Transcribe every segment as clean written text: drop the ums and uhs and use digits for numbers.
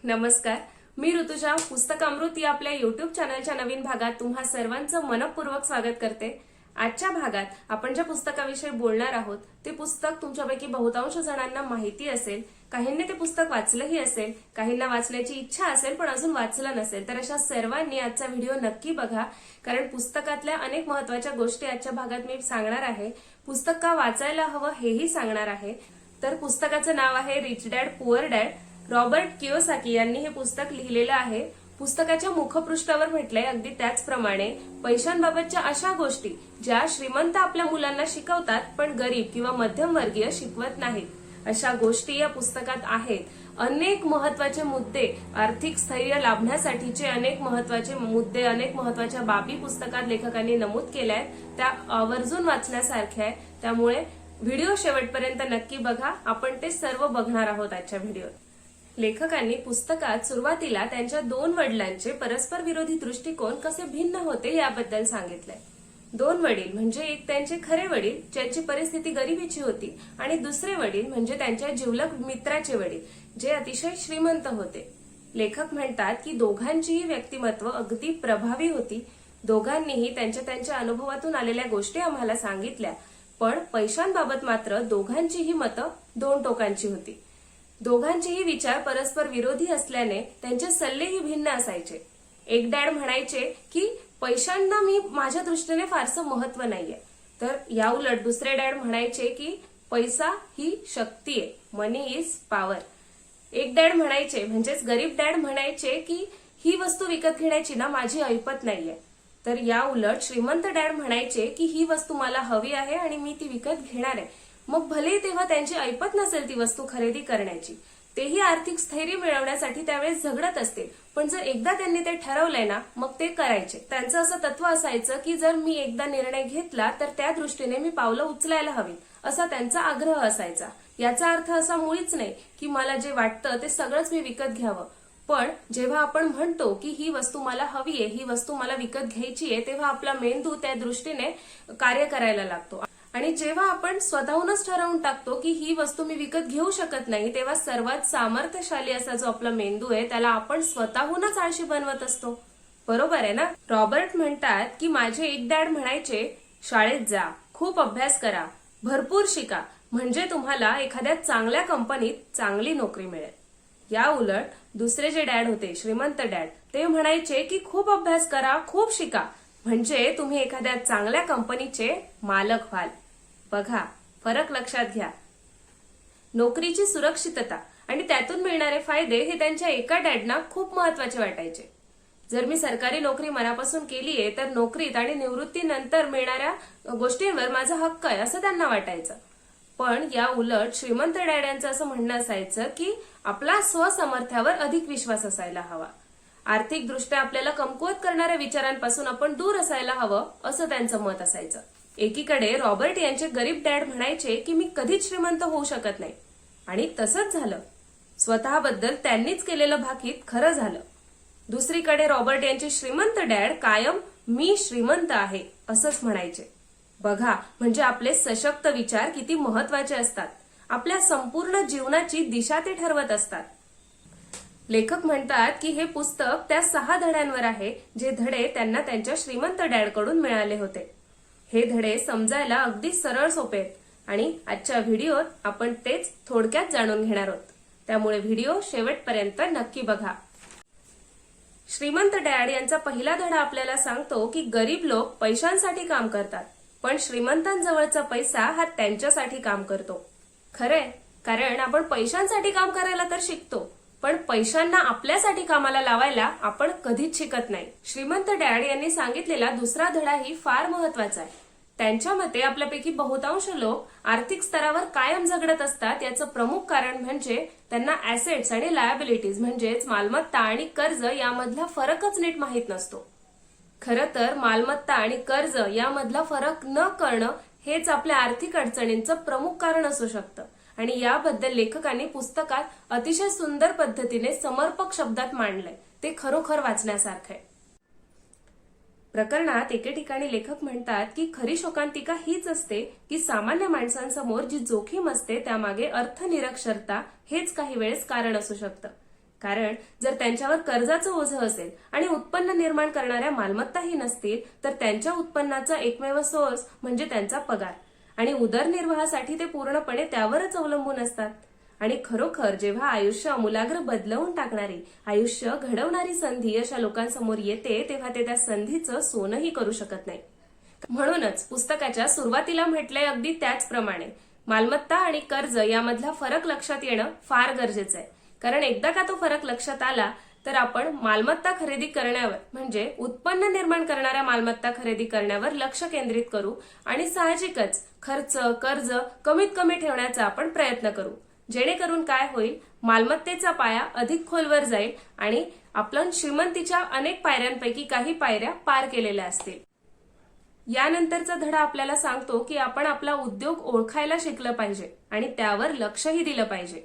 नमस्कार, मी ऋतुजा. पुस्तक अमृत या आपल्या युट्यूब चॅनलच्या नवीन भागात तुम्हा सर्वांचं मनपूर्वक स्वागत करते. आजच्या भागात आपण ज्या पुस्तकाविषयी बोलणार आहोत ते पुस्तक तुमच्यापैकी बहुतांश जणांना माहिती असेल, काहींनी ते पुस्तक वाचलंही असेल, काहींना वाचण्याची इच्छा असेल पण अजून वाचलं नसेल. तर अशा सर्वांनी आजचा व्हिडिओ नक्की बघा, कारण पुस्तकातल्या अनेक महत्त्वाच्या गोष्टी आजच्या भागात मी सांगणार आहे. पुस्तक का वाचायला हवं हेही सांगणार आहे. तर पुस्तकाचं नाव आहे rich dad poor dad. Robert Kiyosaki यांनी हे पुस्तक लिहिलेलं आहे. पुस्तकाच्या मुखपृष्ठावर म्हटलंय अगदी त्याचप्रमाणे पैशांबाबतच्या अशा गोष्टी ज्या श्रीमंत आपल्या मुलांना शिकवतात पण गरीब किंवा मध्यमवर्गीय शिकवत नाहीत, अशा गोष्टी या पुस्तकात आहेत. अनेक महत्वाचे मुद्दे, आर्थिक स्थैर्य लाभण्यासाठीचे अनेक महत्वाचे मुद्दे, अनेक महत्वाच्या बाबी पुस्तकात लेखकांनी नमूद केल्या आहेत. त्या आवर्जून वाचण्यासारख्या आहे. त्यामुळे व्हिडिओ शेवटपर्यंत नक्की बघा. आपण ते सर्व बघणार आहोत आजच्या व्हिडिओत. लेखकांनी पुस्तकात सुरुवातीला त्यांच्या दोन वडिलांचे परस्पर विरोधी दृष्टिकोन कसे भिन्न होते याबद्दल सांगितलंय. दोन वडील म्हणजे एक त्यांचे खरे वडील ज्यांची परिस्थिती गरिबीची होती, आणि दुसरे वडील म्हणजे त्यांच्या जिवलग मित्राचे वडील जे अतिशय श्रीमंत होते. लेखक म्हणतात की दोघांचीही व्यक्तिमत्व अगदी प्रभावी होती. दोघांनीही त्यांच्या त्यांच्या अनुभवातून आलेल्या गोष्टी आम्हाला सांगितल्या, पण पैशांबाबत मात्र दोघांचीही मतं दोन टोकांची होती. दोघांचेही विचार परस्पर विरोधी असल्याने त्यांचे सल्लेही भिन्न असायचे. एक डॅड म्हणायचे की पैशांना मी माझ्या दृष्टीने फारसं महत्व नाहीये, तर या उलट दुसरे डॅड म्हणायचे की पैसा ही शक्ती आहे, मनी इज पॉवर. एक डॅड म्हणायचे म्हणजेच गरीब डॅड म्हणायचे की ही वस्तू विकत घेण्याची ना माझी ऐपत नाहीये, तर या उलट श्रीमंत डॅड म्हणायचे की ही वस्तू मला हवी आहे आणि मी ती विकत घेणार आहे. मग भले तेव्हा त्यांची ऐपत नसेल ती वस्तू खरेदी करण्याची, तेही आर्थिक स्थैर्य मिळवण्यासाठी त्यावेळेस झगडत असतील, पण जर एकदा त्यांनी ते ठरवलंय ना मग ते करायचे. त्यांचं असं तत्व असायचं की जर मी एकदा निर्णय घेतला तर त्या दृष्टीने मी पावलं उचलायला हवी, असा त्यांचा आग्रह असायचा. याचा अर्थ असा मुळीच नाही की मला जे वाटतं ते सगळंच मी विकत घ्यावं, पण जेव्हा आपण म्हणतो की ही वस्तू मला हवी आहे, ही वस्तू मला विकत घ्यायची आहे, तेव्हा आपला मेंदू त्या दृष्टीने कार्य करायला लागतो. आणि जेव्हा आपण स्वतःहूनच ठरवून टाकतो की ही वस्तू मी विकत घेऊ शकत नाही, तेव्हा सर्वात सामर्थ्यशाली असा जो आपला मेंदू आहे त्याला आपण स्वतःहूनच आळशी बनवत असतो. बरोबर आहे ना? रॉबर्ट म्हणतात की माझे एक डॅड म्हणायचे, शाळेत जा, खूप अभ्यास करा, भरपूर शिका, म्हणजे तुम्हाला एखाद्या चांगल्या कंपनीत चांगली नोकरी मिळेल. या उलट दुसरे जे डॅड होते, श्रीमंत डॅड, ते म्हणायचे की खूप अभ्यास करा, खूप शिका, म्हणजे तुम्ही एखाद्या चांगल्या कंपनीचे मालक व्हाल. बघा, फरक लक्षात घ्या. नोकरीची सुरक्षितता आणि त्यातून मिळणारे फायदे हे त्यांच्या एका डॅडना खूप महत्वाचे वाटायचे. जर मी सरकारी नोकरी मनापासून केलीये तर नोकरीत आणि निवृत्तीनंतर मिळणाऱ्या गोष्टींवर माझा हक्क आहे असं त्यांना वाटायचं. पण या उलट श्रीमंत डॅडांचं असं म्हणणं असायचं की आपला स्वसमर्थ्यावर अधिक विश्वास असायला हवा. आर्थिकदृष्ट्या आपल्याला कमकुवत करणाऱ्या विचारांपासून आपण दूर असायला हवं असं त्यांचं मत असायचं. एकीकडे रॉबर्ट यांचे गरीब डॅड म्हणायचे की मी कधीच श्रीमंत होऊ शकत नाही, आणि तसंच झालं. स्वतःबद्दल त्यांनीच केलेलं भाकीत खरं झालं. दुसरीकडे रॉबर्ट यांचे श्रीमंत डॅड कायम मी श्रीमंत आहे असंच म्हणायचे. बघा, म्हणजे आपले सशक्त विचार किती महत्वाचे असतात. आपल्या संपूर्ण जीवनाची दिशा ते ठरवत असतात. लेखक म्हणतात की हे पुस्तक त्या 6 धड्यांवर आहे जे धडे त्यांना त्यांच्या श्रीमंत डॅडकडून मिळाले होते. हे धडे समजायला अगदी सरळ सोपे आहेत, आणि आजच्या व्हिडिओत आपण तेच थोडक्यात जाणून घेणार आहोत. त्यामुळे व्हिडिओ शेवटपर्यंत नक्की बघा. श्रीमंत डॅड यांचा पहिला धडा आपल्याला सांगतो की गरीब लोक पैशांसाठी काम करतात, पण श्रीमंतांजवळचा पैसा हा त्यांच्यासाठी काम करतो. खरंय, कारण आपण पैशांसाठी काम करायला तर शिकतो, पण पैशांना आपल्यासाठी कामाला लावायला आपण कधीच शिकत नाही. श्रीमंत डॅड यांनी सांगितलेला दुसरा धडाही फार महत्वाचा आहे. त्यांच्या मते आपल्यापैकी बहुतांश लोक आर्थिक स्तरावर कायम झगडत असतात. याचं प्रमुख कारण म्हणजे त्यांना ऍसेट्स आणि लायबिलिटीज म्हणजेच मालमत्ता आणि कर्ज यामधला फरकच नीट माहीत नसतो. खरं तर मालमत्ता आणि कर्ज यामधला फरक न करणं हेच आपल्या आर्थिक अडचणींचं प्रमुख कारण असू शकतं, आणि याबद्दल लेखकांनी पुस्तकात अतिशय सुंदर पद्धतीने समर्पक शब्दात मांडलंय. ते खरोखर वाचण्यासारखं आहे. प्रकरणात एके ठिकाणी लेखक म्हणतात की खरी शोकांतिका हीच असते की सामान्य माणसांसमोर जी जोखीम असते त्यामागे अर्थनिरक्षरता हेच काही वेळेस कारण असू शकतं. कारण जर त्यांच्यावर कर्जाचं ओझं असेल आणि उत्पन्न निर्माण करणाऱ्या मालमत्ताही नसतील तर त्यांच्या उत्पन्नाचा एकमेव सोर्स म्हणजे त्यांचा पगार आणि उदरनिर्वाहासाठी ते पूर्णपणे त्यावरच अवलंबून असतात. आणि खरोखर जेव्हा आयुष्य आमूलाग्र बदलवून टाकणारी, आयुष्य घडवणारी संधी अशा लोकांसमोर येते तेव्हा ते त्या संधीचं सोनंही करू शकत नाही. म्हणूनच पुस्तकाच्या सुरुवातीला म्हटलंय अगदी त्याचप्रमाणे मालमत्ता आणि कर्ज यामधला फरक लक्षात येणं फार गरजेचं आहे. कारण एकदा का तो फरक लक्षात आला तर आपण मालमत्ता खरेदी करण्यावर म्हणजे उत्पन्न निर्माण करणाऱ्या मालमत्ता खरेदी करण्यावर लक्ष केंद्रित करू आणि साहजिकच खर्च कर्ज कमीत कमी ठेवण्याचा आपण प्रयत्न करू. जेणेकरून काय होईल, मालमत्तेचा पाया अधिक खोलवर जाईल आणि आपण श्रीमंतीच्या अनेक पायऱ्यांपैकी काही पायऱ्या पार केलेल्या असतील. यानंतरचा धडा आपल्याला सांगतो की आपण आपला उद्योग ओळखायला शिकलं पाहिजे आणि त्यावर लक्षही दिलं पाहिजे.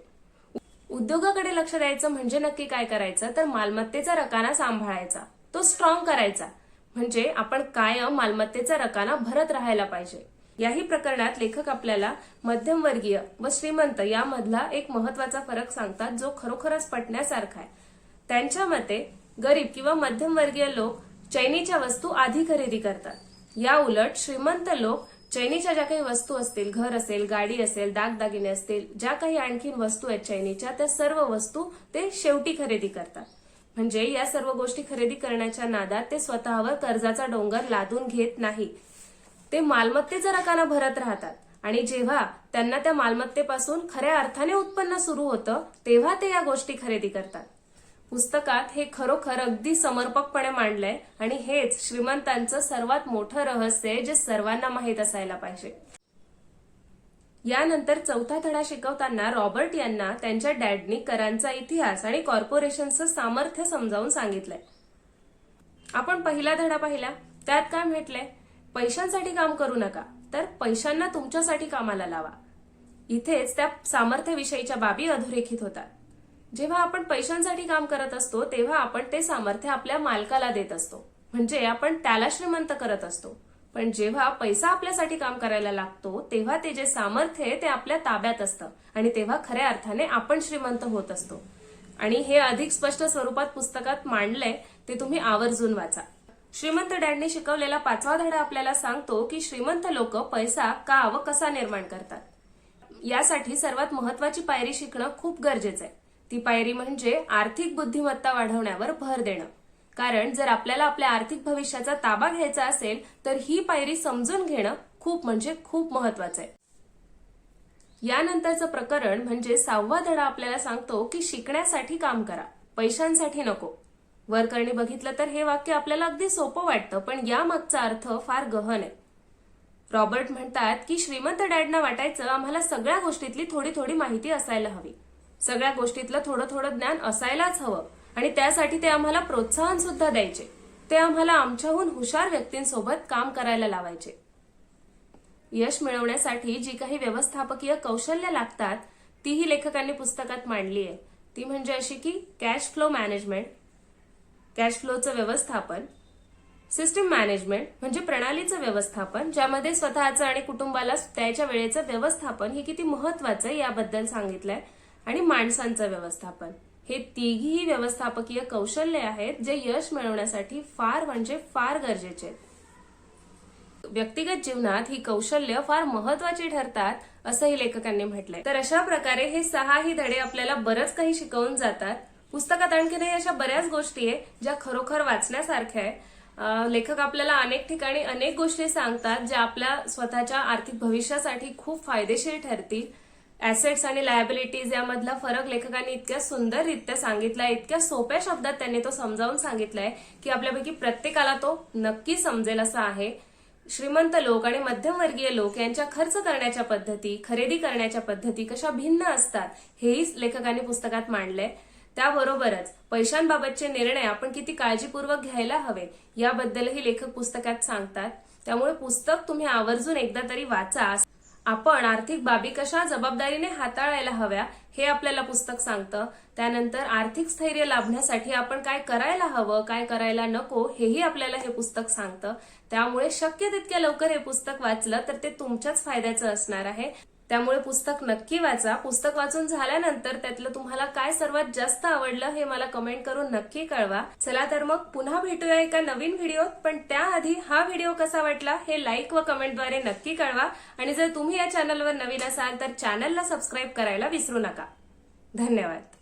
उद्योगाकडे लक्ष द्यायचं म्हणजे नक्की काय करायचं तर मालमत्तेचा रकाना सांभाळायचा, तो स्ट्रॉंग करायचा. म्हणजे आपण कायम मालमत्तेचा रकाना भरत राहायला पाहिजे. याही प्रकरणात लेखक आपल्याला मध्यमवर्गीय व श्रीमंत यामधला एक महत्वाचा फरक सांगतात जो खरोखरच पटण्यासारखा आहे. त्यांच्या मते गरीब किंवा मध्यमवर्गीय लोक चैनीच्या वस्तू आधी खरेदी करतात. या उलट श्रीमंत लोक चैनीच्या ज्या काही वस्तू असतील, घर असेल, गाडी असेल, दागदागिने असतील, ज्या काही आणखीन वस्तू आहेत चैनीच्या, त्या सर्व वस्तू ते शेवटी खरेदी करतात. म्हणजे या सर्व गोष्टी खरेदी करण्याच्या नादात ते स्वतःवर कर्जाचा डोंगर लादून घेत नाही. ते मालमत्तेचा रकाना भरत राहतात आणि जेव्हा त्यांना त्या मालमत्तेपासून खऱ्या अर्थाने उत्पन्न सुरू होतं तेव्हा ते या गोष्टी खरेदी करतात. पुस्तकात हे खरोखर अगदी समर्पकपणे मांडलंय आणि हेच श्रीमंतांचं सर्वात मोठं रहस्य आहे जे सर्वांना माहीत असायला पाहिजे. यानंतर चौथा धडा शिकवताना रॉबर्ट यांना त्यांच्या डॅडनी करांचा इतिहास आणि कॉर्पोरेशनचं सामर्थ्य समजावून सांगितलंय. आपण पहिला धडा पाहिला, त्यात काय म्हटलंय, पैशांसाठी काम करू नका तर पैशांना तुमच्यासाठी कामाला लावा. इथेच त्या सामर्थ्याविषयीच्या बाबी अधोरेखित होतात. जेव्हा आपण पैशांसाठी काम करत असतो तेव्हा आपण ते सामर्थ्य आपल्या मालकाला देत असतो, म्हणजे आपण त्याला श्रीमंत करत असतो. पण जेव्हा पैसा आपल्यासाठी काम करायला लागतो तेव्हा ते जे सामर्थ्य आहे ते आपल्या ताब्यात असतं आणि तेव्हा खऱ्या अर्थाने आपण श्रीमंत होत असतो. आणि हे अधिक स्पष्ट स्वरूपात पुस्तकात मांडलंय, ते तुम्ही आवर्जून वाचा. श्रीमंत डॅडने शिकवलेला पाचवा धडा आपल्याला सांगतो की श्रीमंत लोक पैसा का व कसा निर्माण करतात. यासाठी सर्वात महत्वाची पायरी शिकणं खूप गरजेचं आहे. ती पायरी म्हणजे आर्थिक बुद्धिमत्ता वाढवण्यावर भर देणं. कारण जर आपल्याला आपल्या आर्थिक भविष्याचा ताबा घ्यायचा असेल तर ही पायरी समजून घेणं खूप म्हणजे खूप महत्वाचं आहे. यानंतरचं प्रकरण म्हणजे सहावा धडा आपल्याला सांगतो की शिकण्यासाठी काम करा, पैशांसाठी नको. वरकरणी बघितलं तर हे वाक्य आपल्याला अगदी सोपं वाटतं पण यामागचा अर्थ फार गहन आहे. रॉबर्ट म्हणतात की श्रीमंत डॅडना वाटायचं आम्हाला सगळ्या गोष्टीतली थोडी थोडी माहिती असायला हवी, सगळ्या गोष्टीतलं थोडं थोडं ज्ञान असायलाच हवं आणि त्यासाठी ते आम्हाला प्रोत्साहन सुद्धा द्यायचे. ते आम्हाला आमच्याहून हुशार व्यक्तींसोबत काम करायला लावायचे. यश मिळवण्यासाठी जी काही व्यवस्थापकीय कौशल्य लागतात तीही लेखकांनी पुस्तकात मांडली आहे. ती म्हणजे अशी की कॅश फ्लो मॅनेजमेंट, कॅश फ्लोचं व्यवस्थापन, सिस्टीम मॅनेजमेंट म्हणजे प्रणालीचं व्यवस्थापन ज्यामध्ये स्वतःचं आणि कुटुंबाला त्याच्या वेळेचं व्यवस्थापन हे किती महत्वाचं आहे याबद्दल सांगितलंय, आणि माणसांचं व्यवस्थापन. हे तिघीही व्यवस्थापकीय कौशल्य आहेत जे यश मिळवण्यासाठी फार म्हणजे फार गरजेचे आहेत. व्यक्तिगत जीवनात ही कौशल्य फार महत्वाची ठरतात असंही लेखकांनी म्हटलंय. तर अशा प्रकारे हे सहाही धडे आपल्याला बरंच काही शिकवून जातात. पुस्तकात आणखीनही अशा बऱ्याच गोष्टी आहे ज्या खरोखर वाचण्यासारख्या आहे. लेखक आपल्याला अनेक ठिकाणी अनेक गोष्टी सांगतात ज्या आपल्या स्वतःच्या आर्थिक भविष्यासाठी खूप फायदेशीर ठरतील. ऍसेट्स आणि लायबिलिटीज यामधला फरक लेखकांनी इतक्या सुंदररित्या सांगितलाय, इतक्या सोप्या शब्दात त्यांनी तो समजावून सांगितलाय की आपल्यापैकी प्रत्येकाला तो नक्की समजेल असा आहे. श्रीमंत लोक आणि मध्यमवर्गीय लोक यांच्या खर्च करण्याच्या पद्धती, खरेदी करण्याच्या पद्धती कशा भिन्न असतात हेही लेखकांनी पुस्तकात मांडलंय. त्याबरोबरच पैशांबाबतचे निर्णय आपण किती काळजीपूर्वक घ्यायला हवे याबद्दलही लेखक पुस्तकात सांगतात. त्यामुळे पुस्तक तुम्ही आवर्जून एकदा तरी वाचा. आपण आर्थिक बाबी कशा जबाबदारीने हाताळायला हव्या हे आपल्याला पुस्तक सांगतं. त्यानंतर आर्थिक स्थैर्य लाभण्यासाठी आपण काय करायला हवं, काय करायला नको हेही आपल्याला हे पुस्तक सांगतं. त्यामुळे शक्य तितक्या लवकर हे पुस्तक वाचलं तर ते तुमच्याच फायद्याचं असणार आहे. त्यामुळे पुस्तक नक्की वाचा. पुस्तक वाचून झाल्यानंतर त्यातलं तुम्हाला काय सर्वात जास्त आवडलं हे मला कमेंट करून नक्की कळवा. चला तर मग पुन्हा भेटूया एका नवीन व्हिडिओत. पण त्याआधी हा व्हिडिओ कसा वाटला हे लाईक व कमेंटद्वारे नक्की कळवा. आणि जर तुम्ही या चॅनलवर नवीन असाल तर चॅनलला सबस्क्राईब करायला विसरू नका. धन्यवाद.